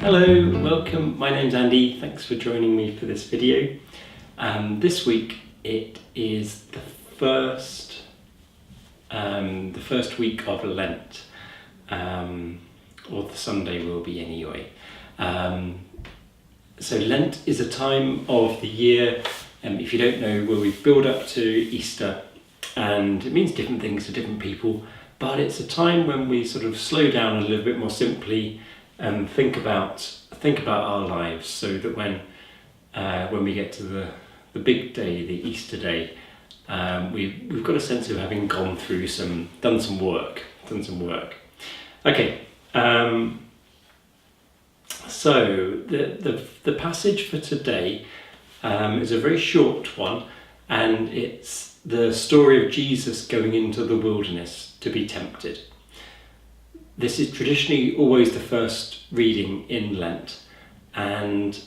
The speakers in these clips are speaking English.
Hello, welcome. My name's Andy. Thanks for joining me for this video. This week it is the first week of Lent, or the Sunday will be anyway. So Lent is a time of the year, if you don't know, where we build up to Easter, and it means different things to different people, but it's a time when we sort of slow down a little bit more simply and think about our lives, so that when we get to the big day, the Easter day, we've got a sense of having gone through done some work. Okay. So the passage for today is a very short one, and it's the story of Jesus going into the wilderness to be tempted. This is traditionally always the first reading in Lent, and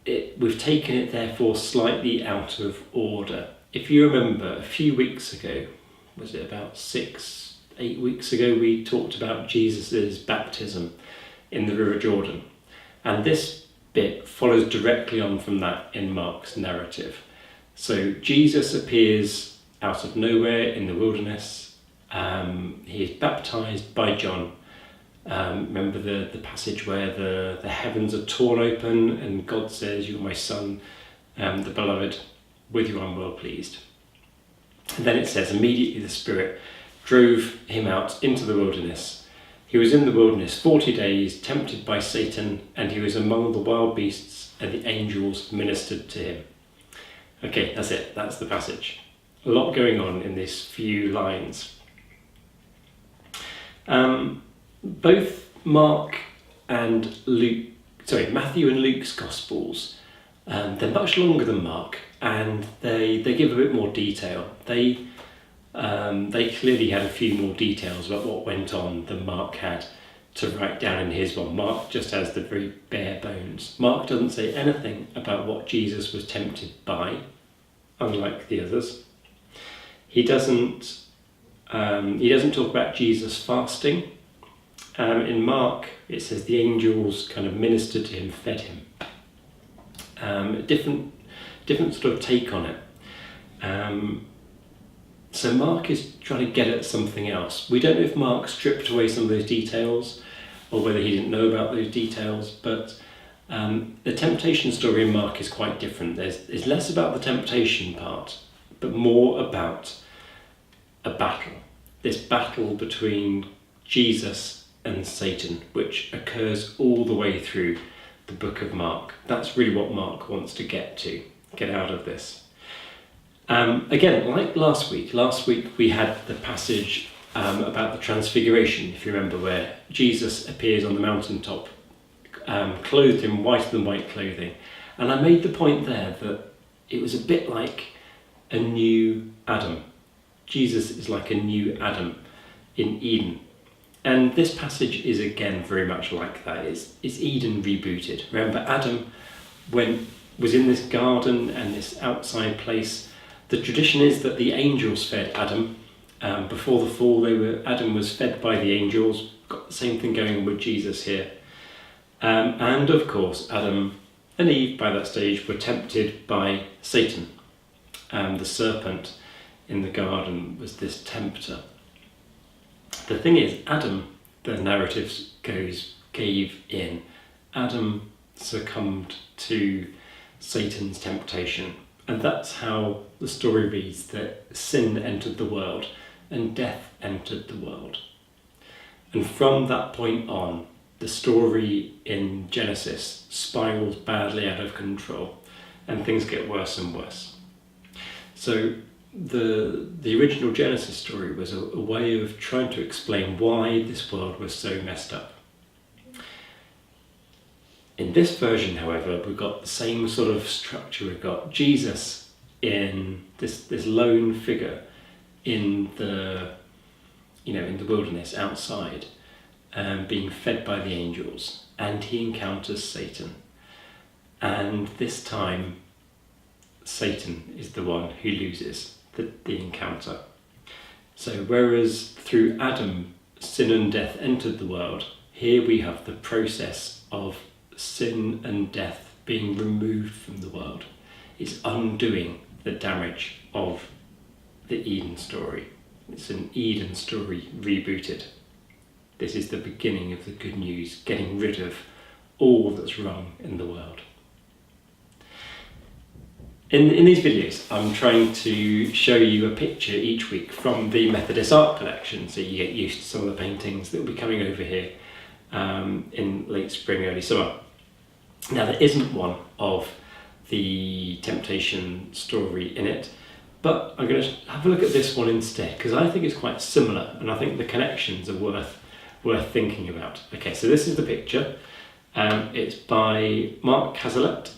we've taken it therefore slightly out of order. If you remember, a few weeks ago, was it about 6-8 weeks ago, we talked about Jesus' baptism in the River Jordan. And this bit follows directly on from that in Mark's narrative. So Jesus appears out of nowhere in the wilderness. He is baptized by John. Remember the passage where the heavens are torn open and God says, "You are my son, the beloved, with you I'm well pleased." And then it says, immediately the Spirit drove him out into the wilderness. He was in the wilderness 40 days, tempted by Satan, and he was among the wild beasts, and the angels ministered to him. Okay, that's it. That's the passage. A lot going on in these few lines. Both Matthew and Luke's Gospels, they're much longer than Mark, and they give a bit more detail. They clearly had a few more details about what went on than Mark had to write down in his one. Mark just has the very bare bones. Mark doesn't say anything about what Jesus was tempted by, unlike the others. He doesn't talk about Jesus fasting. In Mark, it says the angels kind of ministered to him, fed him. Different sort of take on it. So Mark is trying to get at something else. We don't know if Mark stripped away some of those details or whether he didn't know about those details, but the temptation story in Mark is quite different. There's less about the temptation part, but more about a battle. This battle between Jesus and Satan, which occurs all the way through the book of Mark. That's really what Mark wants to get out of this. Again, like last week we had the passage about the Transfiguration, if you remember, where Jesus appears on the mountaintop, clothed in whiter than white clothing. And I made the point there that it was a bit like a new Adam. Jesus is like a new Adam in Eden. And this passage is again very much like that. It's Eden rebooted. Remember, Adam was in this garden and this outside place. The tradition is that the angels fed Adam. Before the fall, Adam was fed by the angels. Got the same thing going with Jesus here. And of course, Adam and Eve by that stage were tempted by Satan. The serpent in the garden was this tempter. The thing is, Adam, the narrative goes, gave in. Adam succumbed to Satan's temptation. And that's how the story reads, that sin entered the world and death entered the world. And from that point on, the story in Genesis spirals badly out of control and things get worse and worse. So the original Genesis story was a way of trying to explain why this world was so messed up. In this version, however, we've got the same sort of structure. We've got Jesus in this lone figure in the wilderness outside, being fed by the angels, and he encounters Satan. And this time, Satan is the one who loses the encounter. So whereas through Adam, sin and death entered the world, here we have the process of sin and death being removed from the world. It's undoing the damage of the Eden story. It's an Eden story rebooted. This is the beginning of the good news, getting rid of all that's wrong in the world. In these videos, I'm trying to show you a picture each week from the Methodist Art Collection, so you get used to some of the paintings that will be coming over here in late spring, early summer. Now, there isn't one of the temptation story in it, but I'm going to have a look at this one instead, because I think it's quite similar, and I think the connections are worth thinking about. Okay, so this is the picture. It's by Mark Cazalet.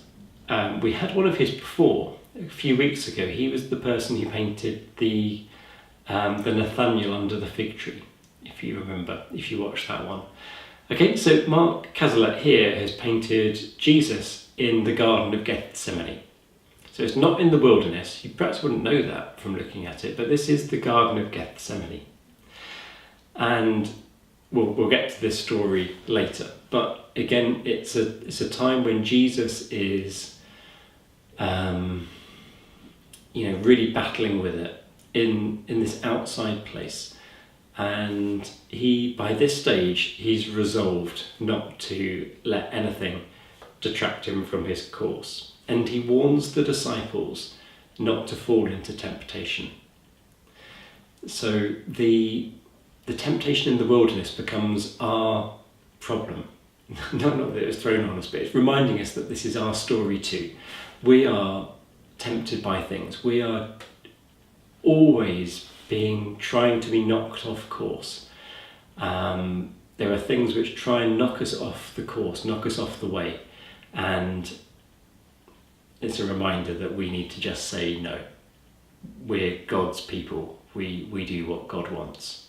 We had one of his before, a few weeks ago. He was the person who painted the Nathaniel under the fig tree, if you remember, if you watched that one. Okay, so Mark Cazalet here has painted Jesus in the Garden of Gethsemane. So it's not in the wilderness. You perhaps wouldn't know that from looking at it, but this is the Garden of Gethsemane. And we'll get to this story later. But again, it's a time when Jesus is really battling with it in this outside place, and by this stage he's resolved not to let anything detract him from his course, and he warns the disciples not to fall into temptation. So the temptation in the wilderness becomes our problem. Not that it was thrown on us, but it's reminding us that this is our story too. We are tempted by things. We are always trying to be knocked off course. There are things which try and knock us off the course, knock us off the way, and it's a reminder that we need to just say no. We're God's people. We do what God wants.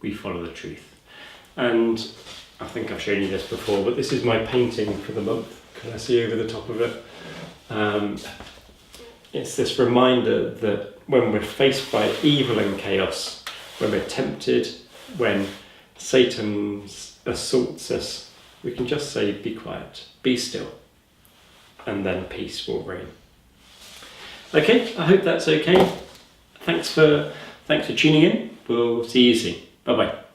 We follow the truth. And I think I've shown you this before, but this is my painting for the month. Can I see over the top of it? It's this reminder that when we're faced by evil and chaos, when we're tempted, when Satan assaults us, we can just say, be quiet, be still, and then peace will reign. Okay, I hope that's okay. Thanks for tuning in. We'll see you soon. Bye-bye.